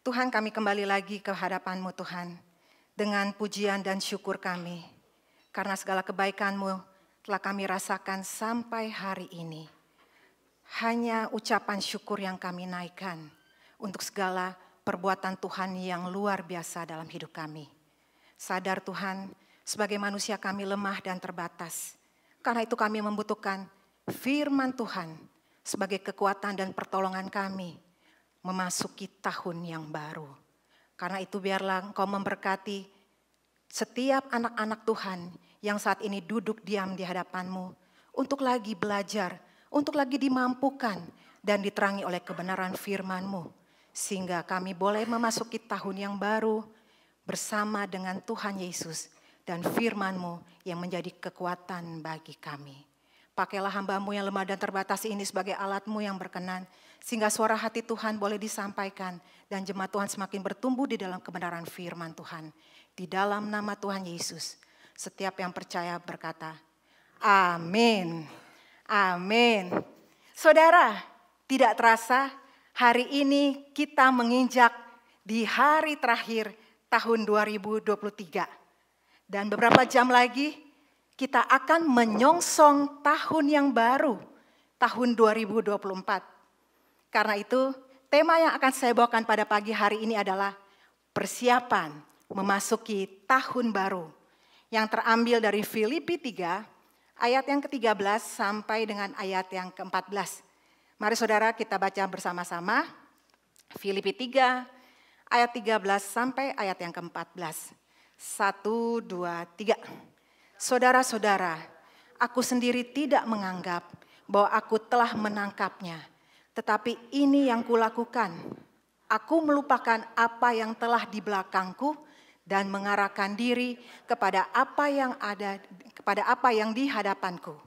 Tuhan, kami kembali lagi ke hadapan-Mu Tuhan, dengan pujian dan syukur kami, karena segala kebaikan-Mu telah kami rasakan sampai hari ini. Hanya ucapan syukur yang kami naikkan untuk segala perbuatan Tuhan yang luar biasa dalam hidup kami. Sadar Tuhan, sebagai manusia kami lemah dan terbatas. Karena itu kami membutuhkan firman Tuhan sebagai kekuatan dan pertolongan kami memasuki tahun yang baru. Karena itu biarlah Engkau memberkati setiap anak-anak Tuhan yang saat ini duduk diam di hadapan-Mu untuk lagi belajar, untuk lagi dimampukan dan diterangi oleh kebenaran firman-Mu. Sehingga kami boleh memasuki tahun yang baru bersama dengan Tuhan Yesus dan firman-Mu yang menjadi kekuatan bagi kami. Pakailah hamba-Mu yang lemah dan terbatas ini sebagai alat-Mu yang berkenan, sehingga suara hati Tuhan boleh disampaikan dan jemaat Tuhan semakin bertumbuh di dalam kebenaran firman Tuhan. Di dalam nama Tuhan Yesus, setiap yang percaya berkata, amin, amin. Saudara, tidak terasa hari ini kita menginjak di hari terakhir tahun 2023. Dan beberapa jam lagi kita akan menyongsong tahun yang baru, tahun 2024. Karena itu tema yang akan saya bawakan pada pagi hari ini adalah persiapan memasuki tahun baru. Yang terambil dari Filipi 3 ayat yang ke-13 sampai dengan ayat yang ke-14. Mari saudara kita baca bersama-sama. Filipi 3 ayat 13 sampai ayat yang ke-14. 1, 2, 3. Saudara-saudara, aku sendiri tidak menganggap bahwa aku telah menangkapnya. Tetapi ini yang kulakukan. Aku melupakan apa yang telah di belakangku dan mengarahkan diri kepada apa yang di hadapanku.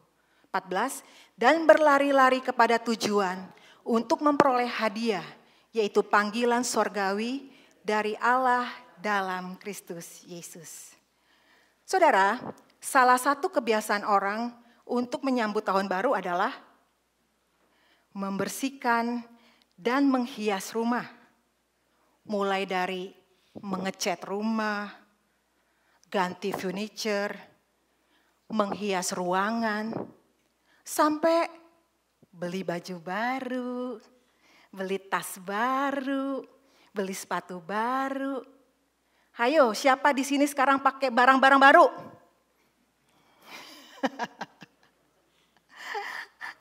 14. Dan berlari-lari kepada tujuan untuk memperoleh hadiah, yaitu panggilan sorgawi dari Allah dalam Kristus Yesus. Saudara, salah satu kebiasaan orang untuk menyambut tahun baru adalah membersihkan dan menghias rumah. Mulai dari mengecat rumah, ganti furniture, menghias ruangan, sampai beli baju baru, beli tas baru, beli sepatu baru. Hayo, siapa di sini sekarang pakai barang-barang baru?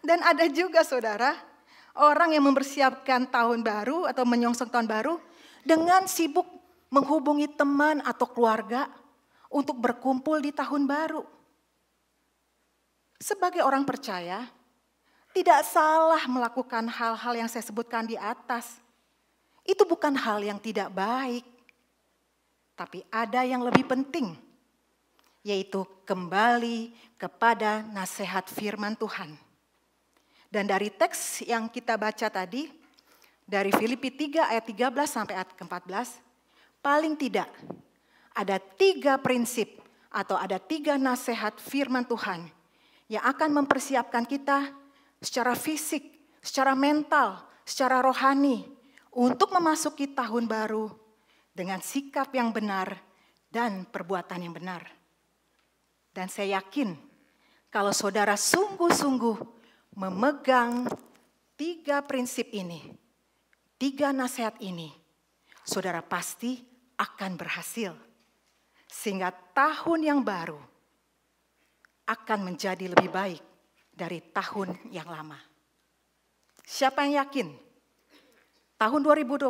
Dan ada juga saudara, orang yang mempersiapkan tahun baru atau menyongsong tahun baru dengan sibuk menghubungi teman atau keluarga untuk berkumpul di tahun baru. Sebagai orang percaya, tidak salah melakukan hal-hal yang saya sebutkan di atas. Itu bukan hal yang tidak baik. Tapi ada yang lebih penting, yaitu kembali kepada nasihat firman Tuhan. Dan dari teks yang kita baca tadi, dari Filipi 3 ayat 13 sampai ayat ke-14, paling tidak ada 3 prinsip atau ada 3 nasihat firman Tuhan yang akan mempersiapkan kita secara fisik, secara mental, secara rohani untuk memasuki tahun baru dengan sikap yang benar dan perbuatan yang benar. Dan saya yakin kalau saudara sungguh-sungguh memegang 3 prinsip ini, 3 nasihat ini, saudara pasti akan berhasil. Sehingga tahun yang baru akan menjadi lebih baik dari tahun yang lama. Siapa yang yakin? Tahun 2024,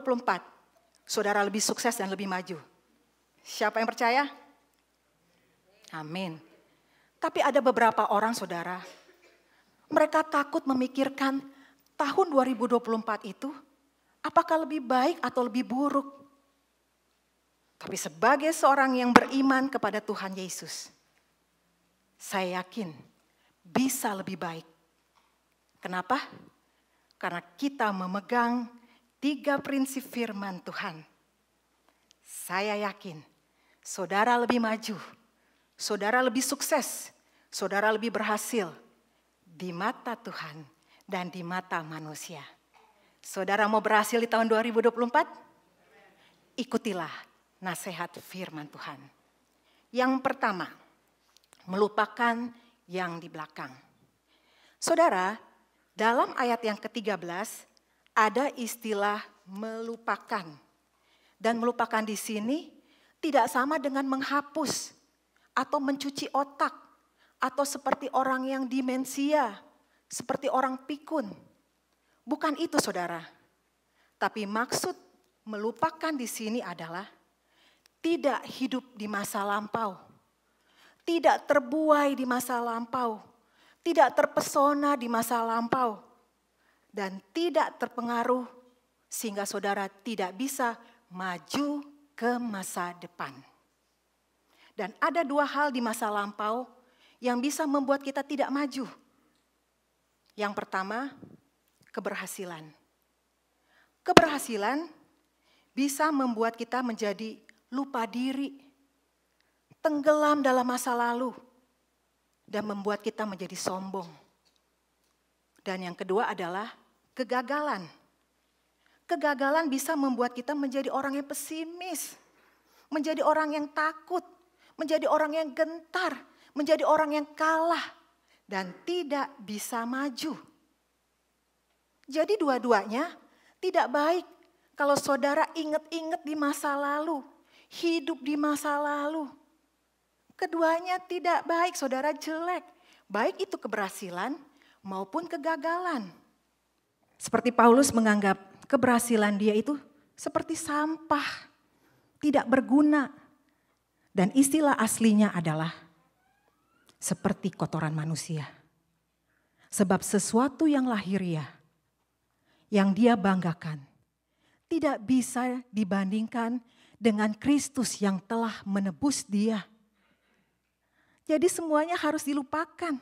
saudara lebih sukses dan lebih maju. Siapa yang percaya? Amin. Tapi ada beberapa orang saudara, mereka takut memikirkan tahun 2024 itu apakah lebih baik atau lebih buruk. Tapi sebagai seorang yang beriman kepada Tuhan Yesus, saya yakin bisa lebih baik. Kenapa? Karena kita memegang 3 prinsip firman Tuhan. Saya yakin saudara lebih maju, saudara lebih sukses, saudara lebih berhasil di mata Tuhan dan di mata manusia. Saudara mau berhasil di tahun 2024? ikutilah nasihat firman Tuhan. Yang pertama, melupakan yang di belakang. Saudara, dalam ayat yang ke-13 ada istilah melupakan. Dan melupakan di sini tidak sama dengan menghapus atau mencuci otak atau seperti orang yang demensia, seperti orang pikun. Bukan itu, saudara. Tapi maksud melupakan di sini adalah tidak hidup di masa lampau, tidak terbuai di masa lampau, tidak terpesona di masa lampau, dan tidak terpengaruh sehingga saudara tidak bisa maju ke masa depan. Dan ada dua hal di masa lampau yang bisa membuat kita tidak maju. Yang pertama, keberhasilan. Keberhasilan bisa membuat kita menjadi lupa diri, tenggelam dalam masa lalu, dan membuat kita menjadi sombong. Dan yang kedua adalah kegagalan. Kegagalan bisa membuat kita menjadi orang yang pesimis, menjadi orang yang takut, menjadi orang yang gentar, menjadi orang yang kalah, dan tidak bisa maju. Jadi dua-duanya tidak baik kalau saudara ingat-ingat di masa lalu, hidup di masa lalu. Keduanya tidak baik, saudara, jelek. Baik itu keberhasilan maupun kegagalan. Seperti Paulus menganggap keberhasilan dia itu seperti sampah, tidak berguna. Dan istilah aslinya adalah seperti kotoran manusia. Sebab sesuatu yang lahiriah, yang dia banggakan, tidak bisa dibandingkan dengan Kristus yang telah menebus dia. Jadi semuanya harus dilupakan.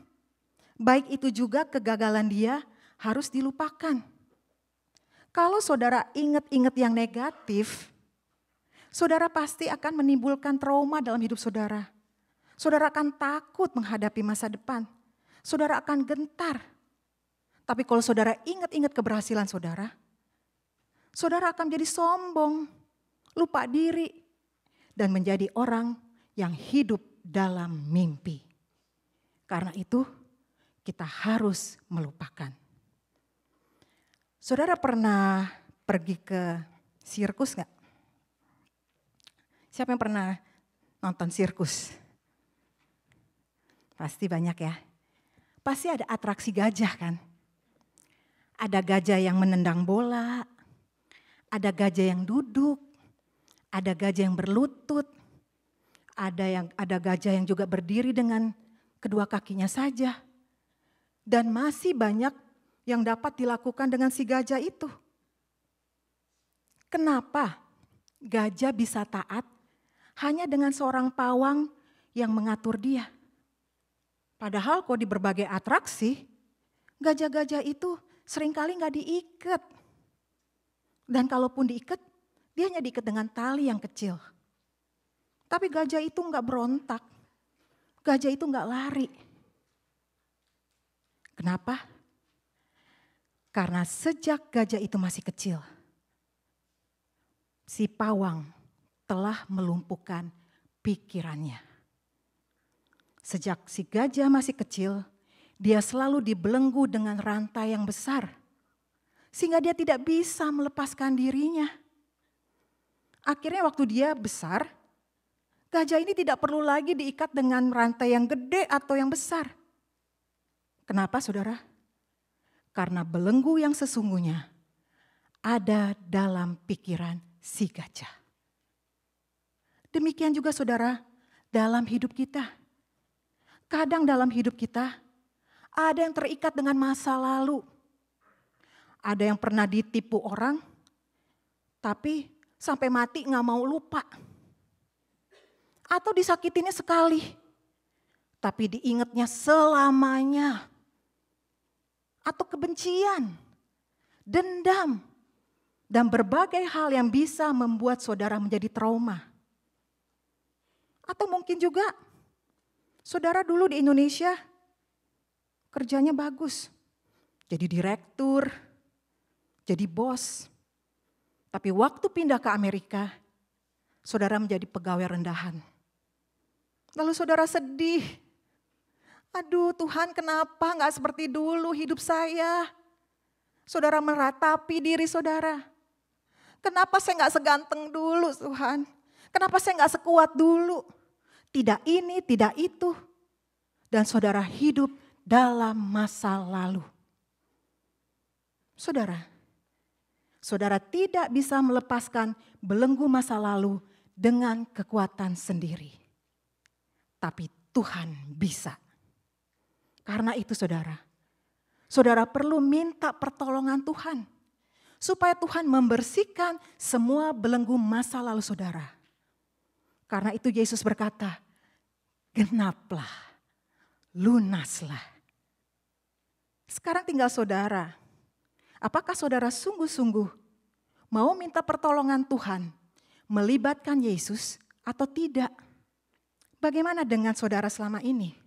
Baik itu juga kegagalan dia harus dilupakan. Kalau saudara ingat-ingat yang negatif, saudara pasti akan menimbulkan trauma dalam hidup saudara. Saudara akan takut menghadapi masa depan. Saudara akan gentar. Tapi kalau saudara ingat-ingat keberhasilan saudara, saudara akan menjadi sombong, lupa diri, dan menjadi orang yang hidup dalam mimpi. Karena itu kita harus melupakan. Saudara pernah pergi ke sirkus gak? Siapa yang pernah nonton sirkus? Pasti banyak ya. Pasti ada atraksi gajah kan? Ada gajah yang menendang bola, ada gajah yang duduk, ada gajah yang berlutut, ada gajah yang juga berdiri dengan kedua kakinya saja. Dan masih banyak yang dapat dilakukan dengan si gajah itu. Kenapa gajah bisa taat hanya dengan seorang pawang yang mengatur dia? Padahal kalau di berbagai atraksi, gajah-gajah itu seringkali gak diikat. Dan kalaupun diikat, dia hanya diikat dengan tali yang kecil. Tapi gajah itu gak berontak, gajah itu gak lari. Kenapa? Karena sejak gajah itu masih kecil, si pawang telah melumpuhkan pikirannya. Sejak si gajah masih kecil, dia selalu dibelenggu dengan rantai yang besar. Sehingga dia tidak bisa melepaskan dirinya. Akhirnya waktu dia besar, gajah ini tidak perlu lagi diikat dengan rantai yang gede atau yang besar. Kenapa saudara? Karena belenggu yang sesungguhnya ada dalam pikiran si gajah. Demikian juga saudara dalam hidup kita. Kadang dalam hidup kita ada yang terikat dengan masa lalu. Ada yang pernah ditipu orang, tapi sampai mati gak mau lupa. Atau disakitinya sekali, tapi diingatnya selamanya. Atau kebencian, dendam, dan berbagai hal yang bisa membuat saudara menjadi trauma. Atau mungkin juga saudara dulu di Indonesia kerjanya bagus. Jadi direktur, jadi bos. Tapi waktu pindah ke Amerika, saudara menjadi pegawai rendahan. Lalu saudara sedih. Aduh Tuhan, kenapa gak seperti dulu hidup saya? Saudara meratapi diri saudara. Kenapa saya gak seganteng dulu Tuhan? Kenapa saya gak sekuat dulu? Tidak ini, tidak itu. Dan saudara hidup dalam masa lalu. Saudara tidak bisa melepaskan belenggu masa lalu dengan kekuatan sendiri. Tapi Tuhan bisa. Karena itu saudara perlu minta pertolongan Tuhan. Supaya Tuhan membersihkan semua belenggu masa lalu saudara. Karena itu Yesus berkata, genaplah, lunaslah. Sekarang tinggal saudara. Apakah saudara sungguh-sungguh mau minta pertolongan Tuhan, melibatkan Yesus atau tidak? Bagaimana dengan saudara selama ini?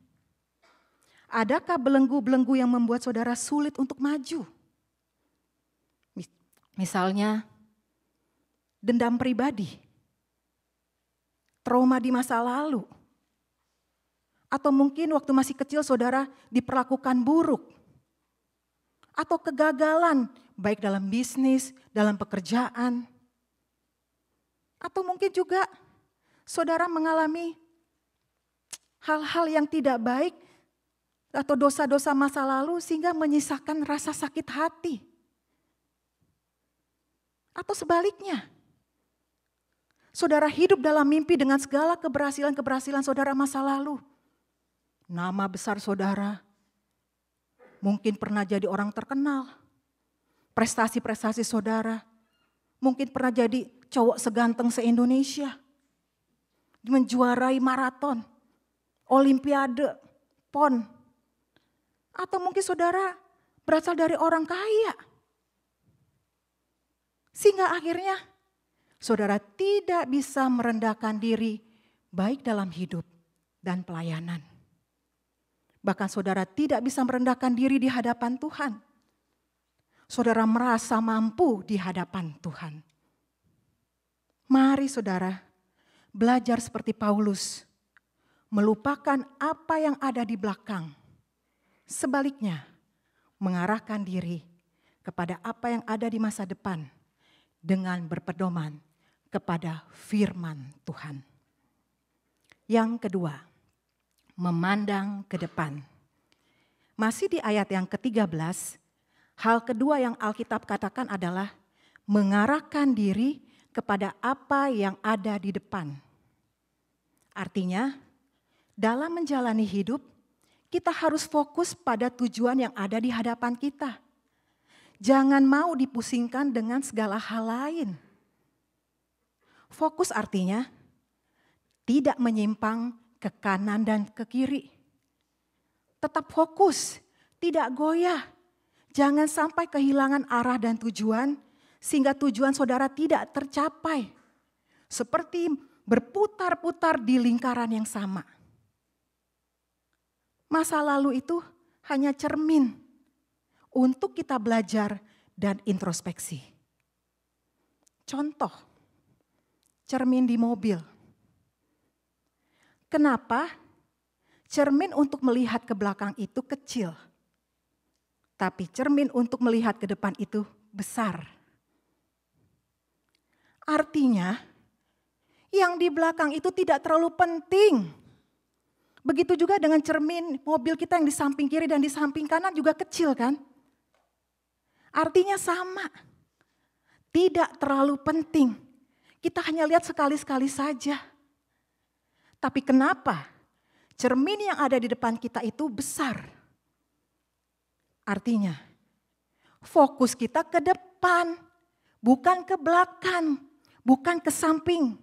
Adakah belenggu-belenggu yang membuat saudara sulit untuk maju? Misalnya, dendam pribadi, trauma di masa lalu, atau mungkin waktu masih kecil saudara diperlakukan buruk, atau kegagalan baik dalam bisnis, dalam pekerjaan, atau mungkin juga saudara mengalami hal-hal yang tidak baik atau dosa-dosa masa lalu sehingga menyisakan rasa sakit hati. Atau sebaliknya, saudara hidup dalam mimpi dengan segala keberhasilan-keberhasilan saudara masa lalu. Nama besar saudara, mungkin pernah jadi orang terkenal. Prestasi-prestasi saudara, mungkin pernah jadi cowok seganteng se-Indonesia. Menjuarai maraton, olimpiade, PON. Atau mungkin saudara berasal dari orang kaya. Sehingga akhirnya saudara tidak bisa merendahkan diri baik dalam hidup dan pelayanan. Bahkan saudara tidak bisa merendahkan diri di hadapan Tuhan. Saudara merasa mampu di hadapan Tuhan. Mari saudara belajar seperti Paulus. Melupakan apa yang ada di belakang. Sebaliknya, mengarahkan diri kepada apa yang ada di masa depan dengan berpedoman kepada firman Tuhan. Yang kedua, memandang ke depan. Masih di ayat yang ke-13, hal kedua yang Alkitab katakan adalah mengarahkan diri kepada apa yang ada di depan. Artinya, dalam menjalani hidup, kita harus fokus pada tujuan yang ada di hadapan kita. Jangan mau dipusingkan dengan segala hal lain. Fokus artinya tidak menyimpang ke kanan dan ke kiri. Tetap fokus, tidak goyah. Jangan sampai kehilangan arah dan tujuan sehingga tujuan saudara tidak tercapai. Seperti berputar-putar di lingkaran yang sama. Masa lalu itu hanya cermin untuk kita belajar dan introspeksi. Contoh, cermin di mobil. Kenapa cermin untuk melihat ke belakang itu kecil, tapi cermin untuk melihat ke depan itu besar? Artinya, yang di belakang itu tidak terlalu penting. Begitu juga dengan cermin mobil kita yang di samping kiri dan di samping kanan juga kecil kan? Artinya sama. Tidak terlalu penting. Kita hanya lihat sekali-sekali saja. Tapi kenapa cermin yang ada di depan kita itu besar? Artinya fokus kita ke depan, bukan ke belakang, bukan ke samping.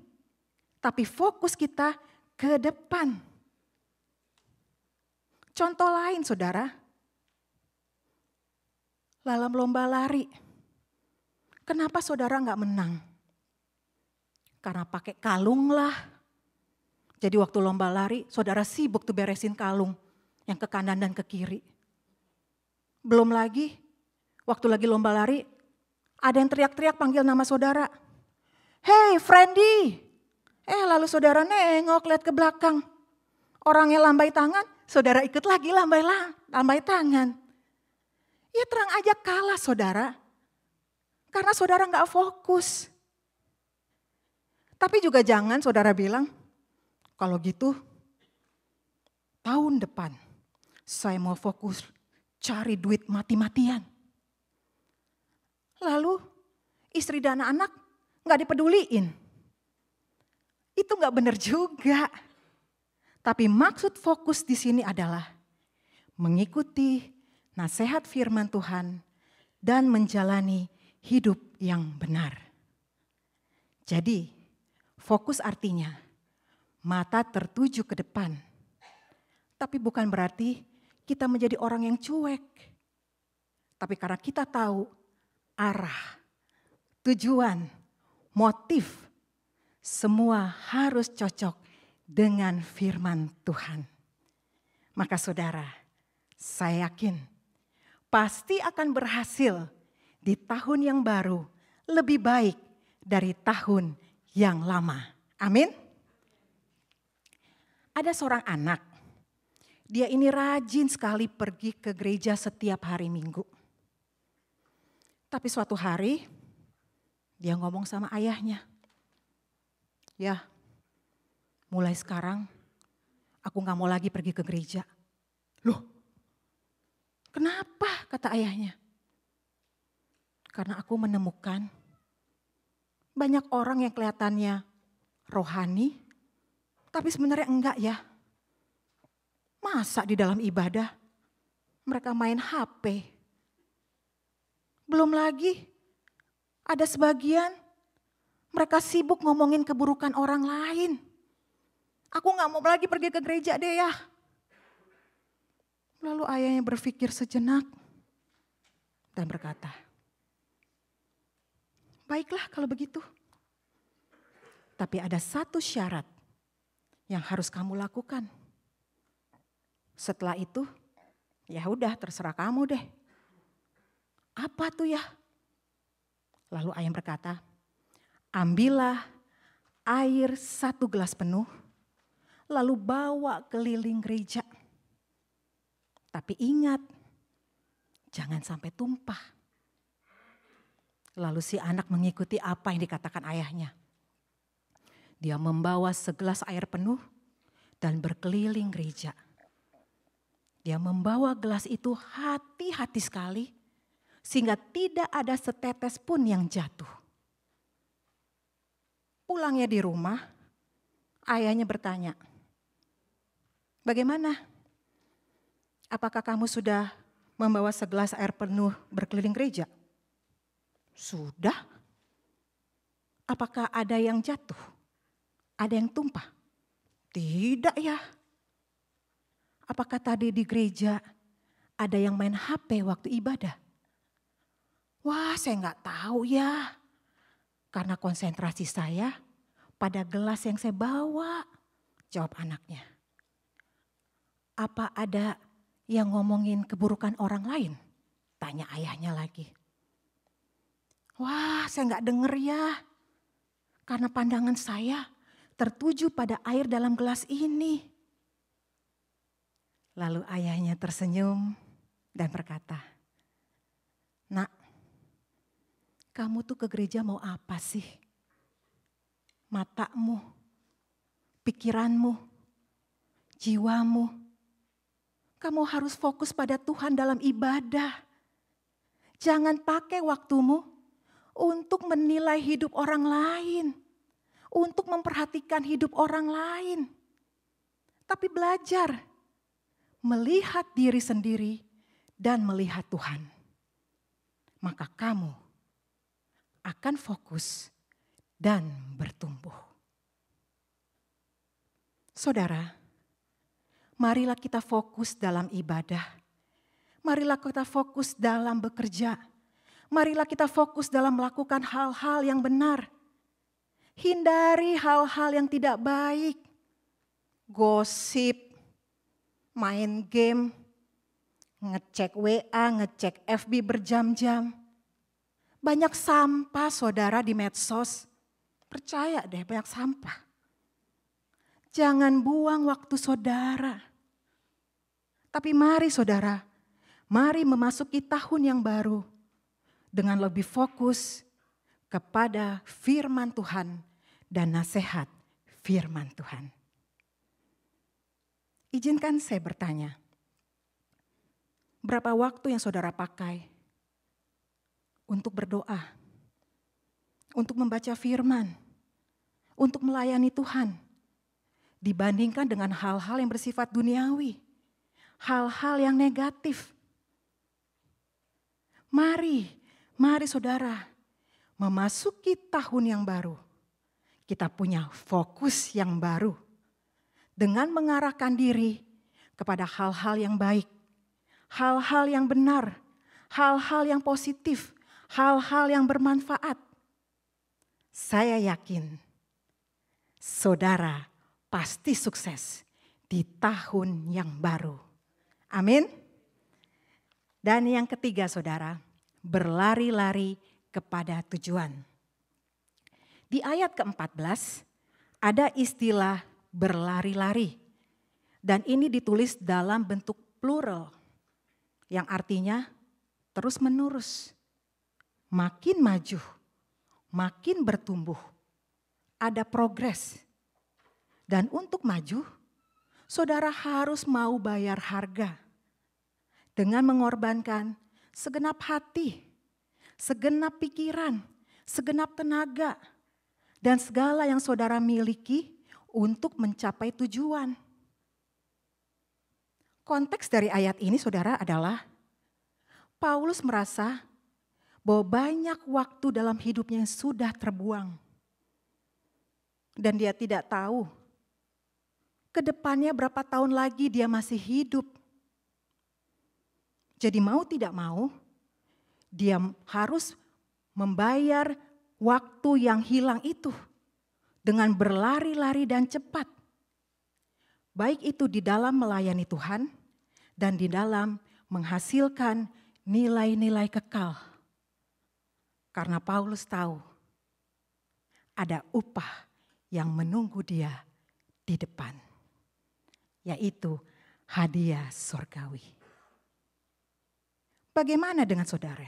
Tapi fokus kita ke depan. Contoh lain saudara, dalam lomba lari, kenapa saudara gak menang? Karena pakai kalung lah. Jadi waktu lomba lari, saudara sibuk tuh beresin kalung yang ke kanan dan ke kiri. Belum lagi, waktu lagi lomba lari, ada yang teriak-teriak panggil nama saudara. Hey Friendy, Lalu saudara nengok, lihat ke belakang. Orangnya lambai tangan, saudara ikut lagi lambai tangan. Ya terang aja kalah saudara. Karena saudara gak fokus. Tapi juga jangan saudara bilang, kalau gitu tahun depan saya mau fokus cari duit mati-matian. Lalu istri dan anak gak dipeduliin. Itu gak benar juga. Tapi maksud fokus di sini adalah mengikuti nasihat firman Tuhan dan menjalani hidup yang benar. Jadi fokus artinya mata tertuju ke depan. Tapi bukan berarti kita menjadi orang yang cuek. Tapi karena kita tahu arah, tujuan, motif, semua harus cocok dengan firman Tuhan. Maka saudara, saya yakin pasti akan berhasil di tahun yang baru lebih baik dari tahun yang lama. Amin. Ada seorang anak, dia ini rajin sekali pergi ke gereja setiap hari Minggu. Tapi suatu hari dia ngomong sama ayahnya, "Ya, mulai sekarang aku gak mau lagi pergi ke gereja." "Loh, kenapa?" kata ayahnya. "Karena aku menemukan banyak orang yang kelihatannya rohani, tapi sebenarnya enggak ya. Masa di dalam ibadah mereka main HP? Belum lagi ada sebagian mereka sibuk ngomongin keburukan orang lain. Aku gak mau lagi pergi ke gereja deh ya." Lalu ayahnya berpikir sejenak dan berkata, "Baiklah kalau begitu. Tapi ada satu syarat yang harus kamu lakukan. Setelah itu, ya udah terserah kamu deh." "Apa tuh ya?" Lalu ayah berkata, "Ambillah air 1 gelas penuh, lalu bawa keliling gereja. Tapi ingat, jangan sampai tumpah." Lalu si anak mengikuti apa yang dikatakan ayahnya. Dia membawa segelas air penuh dan berkeliling gereja. Dia membawa gelas itu hati-hati sekali sehingga tidak ada setetes pun yang jatuh. Pulangnya di rumah, ayahnya bertanya, "Bagaimana? Apakah kamu sudah membawa segelas air penuh berkeliling gereja?" "Sudah." "Apakah ada yang jatuh? Ada yang tumpah?" "Tidak ya." "Apakah tadi di gereja ada yang main HP waktu ibadah?" "Wah, saya nggak tahu ya. Karena konsentrasi saya pada gelas yang saya bawa," jawab anaknya. "Apa ada yang ngomongin keburukan orang lain?" tanya ayahnya lagi. "Wah, saya nggak denger ya. Karena pandangan saya tertuju pada air dalam gelas ini." Lalu ayahnya tersenyum dan berkata, "Nak, kamu tuh ke gereja mau apa sih? Matamu, pikiranmu, jiwamu. Kamu harus fokus pada Tuhan dalam ibadah. Jangan pakai waktumu untuk menilai hidup orang lain, untuk memperhatikan hidup orang lain. Tapi belajar melihat diri sendiri dan melihat Tuhan. Maka kamu akan fokus dan bertumbuh." Saudara, marilah kita fokus dalam ibadah. Marilah kita fokus dalam bekerja. Marilah kita fokus dalam melakukan hal-hal yang benar. Hindari hal-hal yang tidak baik. Gosip, main game, ngecek WA, ngecek FB berjam-jam. Banyak sampah saudara di medsos. Percaya deh, banyak sampah. Jangan buang waktu saudara. Tapi mari saudara, mari memasuki tahun yang baru dengan lebih fokus kepada firman Tuhan dan nasihat firman Tuhan. Izinkan saya bertanya, berapa waktu yang saudara pakai untuk berdoa, untuk membaca firman, untuk melayani Tuhan, dibandingkan dengan hal-hal yang bersifat duniawi, hal-hal yang negatif? Mari saudara, memasuki tahun yang baru, kita punya fokus yang baru dengan mengarahkan diri kepada hal-hal yang baik, hal-hal yang benar, hal-hal yang positif, hal-hal yang bermanfaat. Saya yakin saudara pasti sukses di tahun yang baru. Amin. Dan yang ketiga saudara, berlari-lari kepada tujuan. Di ayat ke-14 ada istilah berlari-lari. Dan ini ditulis dalam bentuk plural yang artinya terus menerus, makin maju, makin bertumbuh, ada progres. Dan untuk maju, saudara harus mau bayar harga dengan mengorbankan segenap hati, segenap pikiran, segenap tenaga, dan segala yang saudara miliki untuk mencapai tujuan. Konteks dari ayat ini saudara adalah Paulus merasa bahwa banyak waktu dalam hidupnya yang sudah terbuang. Dan dia tidak tahu ke depannya berapa tahun lagi dia masih hidup. Jadi mau tidak mau, dia harus membayar waktu yang hilang itu dengan berlari-lari dan cepat. Baik itu di dalam melayani Tuhan dan di dalam menghasilkan nilai-nilai kekal. Karena Paulus tahu ada upah yang menunggu dia di depan, yaitu hadiah surgawi. Bagaimana dengan saudara?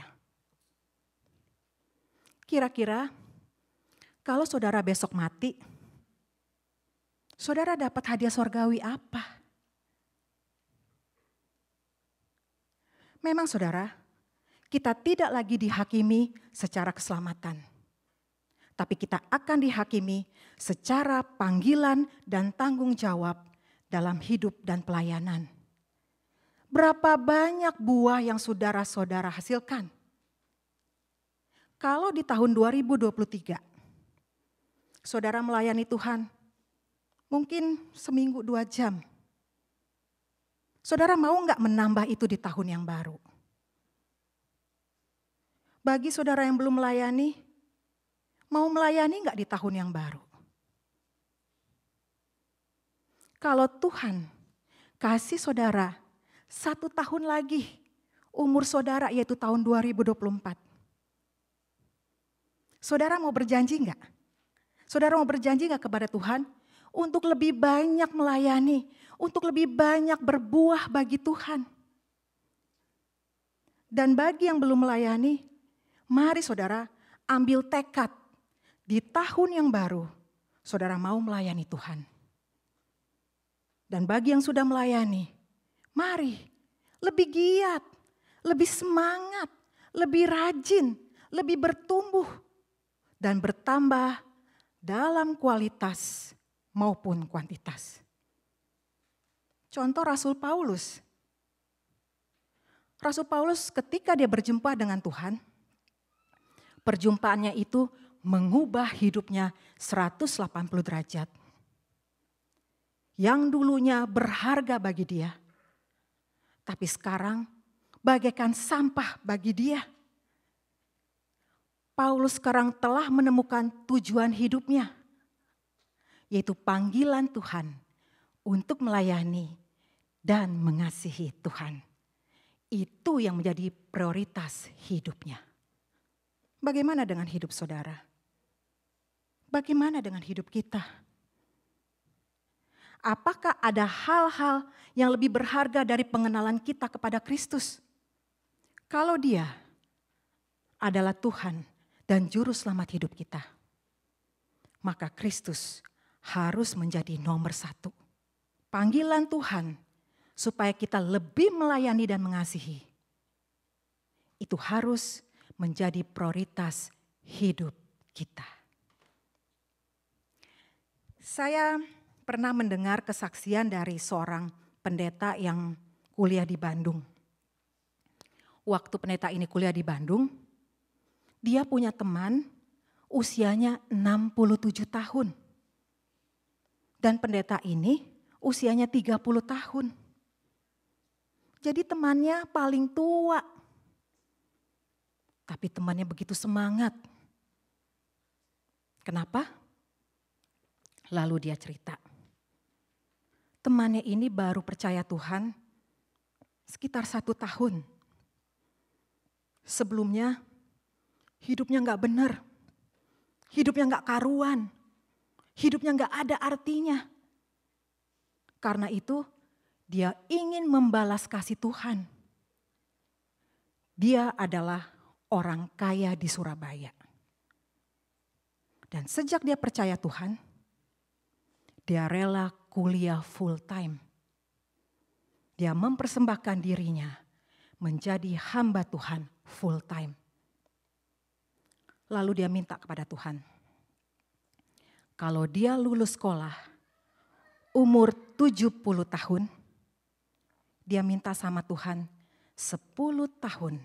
Kira-kira kalau saudara besok mati, saudara dapat hadiah surgawi apa? Memang saudara, kita tidak lagi dihakimi secara keselamatan. Tapi kita akan dihakimi secara panggilan dan tanggung jawab dalam hidup dan pelayanan. Berapa banyak buah yang saudara-saudara hasilkan? Kalau di tahun 2023, saudara melayani Tuhan, mungkin seminggu 2 jam. Saudara mau nggak menambah itu di tahun yang baru? Bagi saudara yang belum melayani, mau melayani nggak di tahun yang baru? Kalau Tuhan kasih saudara 1 tahun lagi umur saudara, yaitu tahun 2024. Saudara mau berjanji enggak? Saudara mau berjanji enggak kepada Tuhan untuk lebih banyak melayani, untuk lebih banyak berbuah bagi Tuhan? Dan bagi yang belum melayani, mari saudara ambil tekad di tahun yang baru, saudara mau melayani Tuhan. Dan bagi yang sudah melayani, mari lebih giat, lebih semangat, lebih rajin, lebih bertumbuh, dan bertambah dalam kualitas maupun kuantitas. Contoh Rasul Paulus. Rasul Paulus ketika dia berjumpa dengan Tuhan, perjumpaannya itu mengubah hidupnya 180 derajat. Yang dulunya berharga bagi dia, tapi sekarang bagaikan sampah bagi dia. Paulus sekarang telah menemukan tujuan hidupnya, yaitu panggilan Tuhan untuk melayani dan mengasihi Tuhan. Itu yang menjadi prioritas hidupnya. Bagaimana dengan hidup saudara? Bagaimana dengan hidup kita? Apakah ada hal-hal yang lebih berharga dari pengenalan kita kepada Kristus? Kalau Dia adalah Tuhan dan Juru Selamat hidup kita, maka Kristus harus menjadi nomor satu. Panggilan Tuhan supaya kita lebih melayani dan mengasihi, itu harus menjadi prioritas hidup kita. Saya pernah mendengar kesaksian dari seorang pendeta yang kuliah di Bandung. Waktu pendeta ini kuliah di Bandung, dia punya teman usianya 67 tahun. Dan pendeta ini usianya 30 tahun. Jadi temannya paling tua. Tapi temannya begitu semangat. Kenapa? Lalu dia cerita. Temannya ini baru percaya Tuhan sekitar 1 tahun. Sebelumnya hidupnya gak benar. Hidupnya gak karuan. Hidupnya gak ada artinya. Karena itu dia ingin membalas kasih Tuhan. Dia adalah orang kaya di Surabaya. Dan sejak dia percaya Tuhan, dia rela kuliah full time. Dia mempersembahkan dirinya menjadi hamba Tuhan full time. Lalu dia minta kepada Tuhan, kalau dia lulus sekolah umur 70 tahun, dia minta sama Tuhan 10 tahun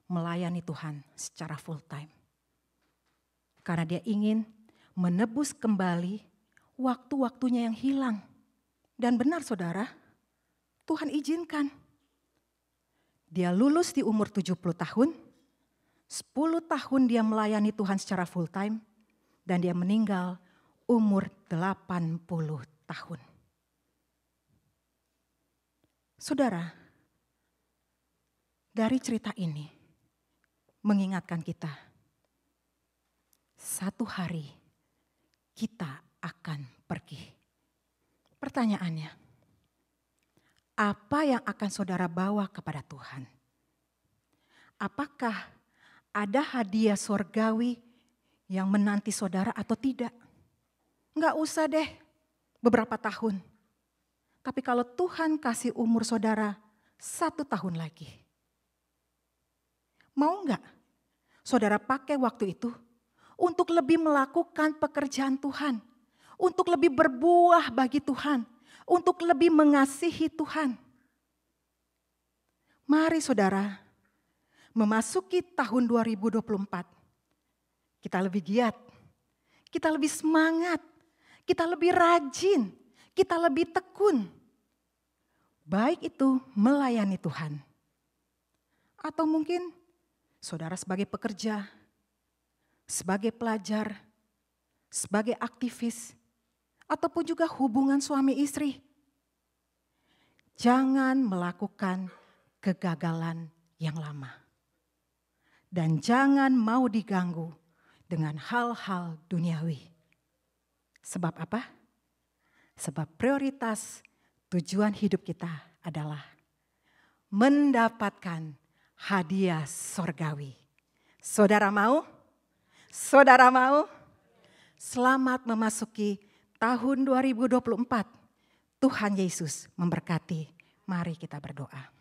melayani Tuhan secara full time. Karena dia ingin menebus kembali waktu-waktunya yang hilang. Dan benar saudara, Tuhan izinkan. Dia lulus di umur 70 tahun, 10 tahun dia melayani Tuhan secara full time, dan dia meninggal umur 80 tahun. Saudara, dari cerita ini mengingatkan kita, satu hari kita akan pergi. Pertanyaannya, apa yang akan saudara bawa kepada Tuhan? Apakah ada hadiah sorgawi yang menanti saudara atau tidak? Enggak usah deh beberapa tahun. Tapi kalau Tuhan kasih umur saudara 1 tahun lagi, mau enggak saudara pakai waktu itu untuk lebih melakukan pekerjaan Tuhan, untuk lebih berbuah bagi Tuhan, untuk lebih mengasihi Tuhan? Mari saudara, memasuki tahun 2024, kita lebih giat, kita lebih semangat, kita lebih rajin, kita lebih tekun. Baik itu melayani Tuhan, atau mungkin saudara sebagai pekerja, sebagai pelajar, sebagai aktivis, ataupun juga hubungan suami istri. Jangan melakukan kegagalan yang lama. Dan jangan mau diganggu dengan hal-hal duniawi. Sebab apa? Sebab prioritas tujuan hidup kita adalah mendapatkan hadiah sorgawi. Saudara mau? Saudara mau? Selamat memasuki tahun 2024. Tuhan Yesus memberkati. Mari kita berdoa.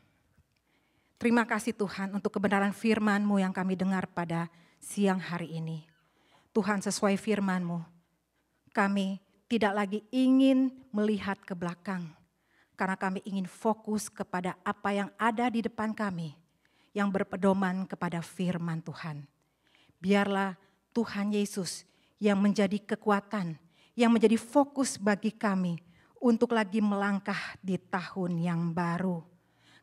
Terima kasih Tuhan untuk kebenaran firman-Mu yang kami dengar pada siang hari ini. Tuhan, sesuai firman-Mu, kami tidak lagi ingin melihat ke belakang. Karena kami ingin fokus kepada apa yang ada di depan kami, yang berpedoman kepada firman Tuhan. Biarlah Tuhan Yesus yang menjadi kekuatan, yang menjadi fokus bagi kami untuk lagi melangkah di tahun yang baru.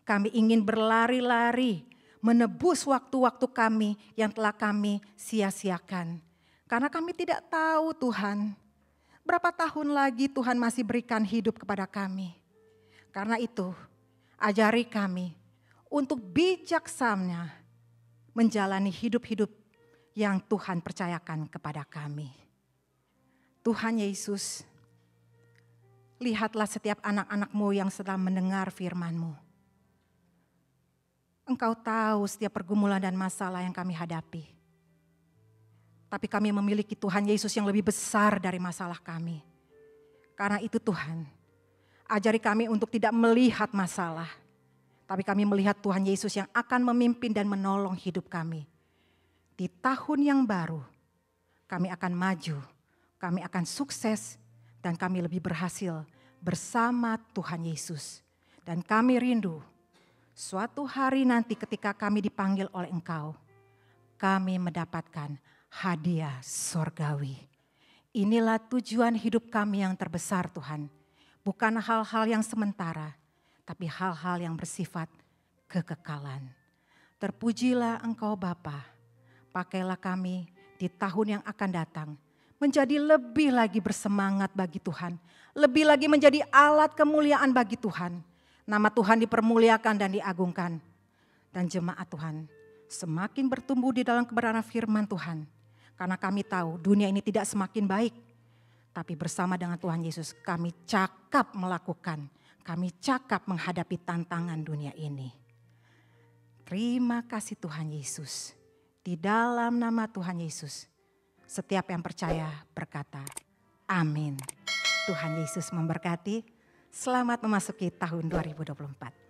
Kami ingin berlari-lari, menebus waktu-waktu kami yang telah kami sia-siakan. Karena kami tidak tahu Tuhan, berapa tahun lagi Tuhan masih berikan hidup kepada kami. Karena itu, ajari kami untuk bijaksana menjalani hidup-hidup yang Tuhan percayakan kepada kami. Tuhan Yesus, Lihatlah setiap anak-anak-Mu yang sedang mendengar firman-Mu. Engkau tahu setiap pergumulan dan masalah yang kami hadapi. Tapi kami memiliki Tuhan Yesus yang lebih besar dari masalah kami. Karena itu Tuhan, ajari kami untuk tidak melihat masalah. Tapi kami melihat Tuhan Yesus yang akan memimpin dan menolong hidup kami. Di tahun yang baru, kami akan maju, kami akan sukses, dan kami lebih berhasil bersama Tuhan Yesus. Dan kami rindu suatu hari nanti ketika kami dipanggil oleh Engkau, kami mendapatkan hadiah sorgawi. Inilah tujuan hidup kami yang terbesar Tuhan. Bukan hal-hal yang sementara, tapi hal-hal yang bersifat kekekalan. Terpujilah Engkau Bapa, pakailah kami di tahun yang akan datang menjadi lebih lagi bersemangat bagi Tuhan. Lebih lagi menjadi alat kemuliaan bagi Tuhan. Nama Tuhan dipermuliakan dan diagungkan. Dan jemaat Tuhan semakin bertumbuh di dalam kebenaran firman Tuhan. Karena kami tahu dunia ini tidak semakin baik. Tapi bersama dengan Tuhan Yesus kami cakap melakukan. Kami cakap menghadapi tantangan dunia ini. Terima kasih Tuhan Yesus. Di dalam nama Tuhan Yesus. Setiap yang percaya berkata, amin. Tuhan Yesus memberkati. Selamat memasuki tahun 2024.